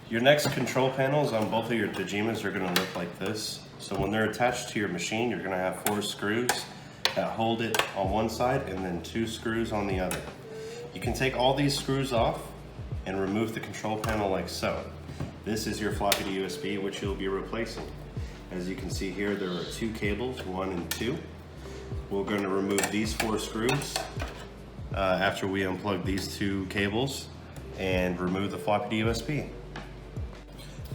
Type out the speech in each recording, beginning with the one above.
Your next control panels on both of your Tajimas are going to look like this. So when they're attached to your machine, you're going to have 4 screws that hold it on one side and then 2 screws on the other. You can take all these screws off and remove the control panel like so. This is your floppy to USB, which you'll be replacing. As you can see here, there are 2 cables, 1 and 2. We're going to remove these 4 screws after we unplug these 2 cables and remove the floppy to USB.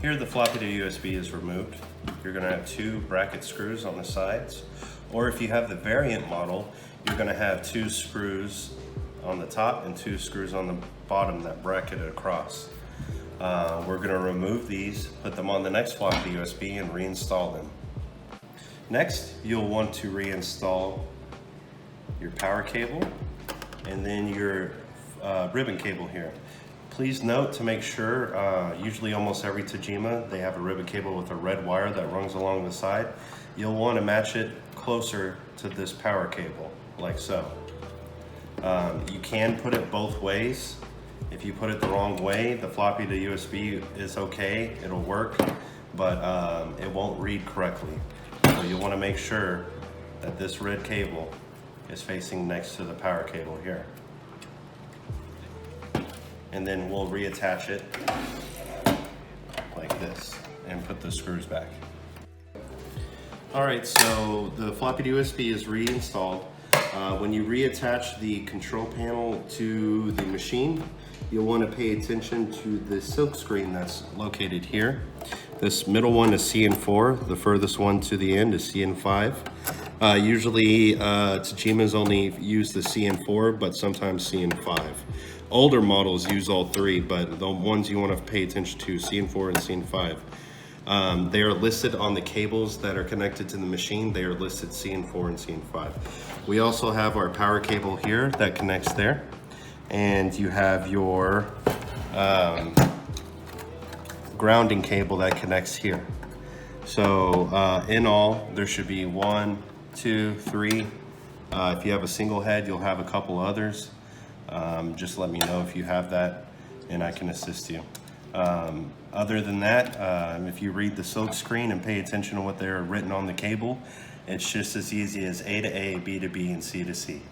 Here the floppy to USB is removed. You're going to have 2 bracket screws on the sides, or if you have the variant model, you're going to have 2 screws on the top and 2 screws on the bottom that bracket it across. We're going to remove these, put them on the next floppy USB and reinstall them. Next, you'll want to reinstall your power cable and then your ribbon cable here. Please note to make sure, usually almost every Tajima, they have a ribbon cable with a red wire that runs along the side. You'll want to match it closer to this power cable, like so. You can put it both ways. If you put it the wrong way, the floppy to USB is okay, it'll work, but it won't read correctly. So you'll want to make sure that this red cable is facing next to the power cable here. And then we'll reattach it like this and put the screws back. All right, so the floppy USB is reinstalled. When you reattach the control panel to the machine, you'll want to pay attention to the silk screen that's located here. This middle one is CN4, the furthest one to the end is CN5. Usually Tajimas only use the CN4, but sometimes CN5. Older models use all 3, but the ones you want to pay attention to, CN4 and CN5. They are listed on the cables that are connected to the machine. They are listed CN4 and CN5. We also have our power cable here that connects there. And you have your grounding cable that connects here. So in all, there should be 1, 2, 3. If you have a single head, you'll have a couple others. Just let me know if you have that and I can assist you. Other than that, if you read the silk screen and pay attention to what they're written on the cable, it's just as easy as A to A, B to B, and C to C.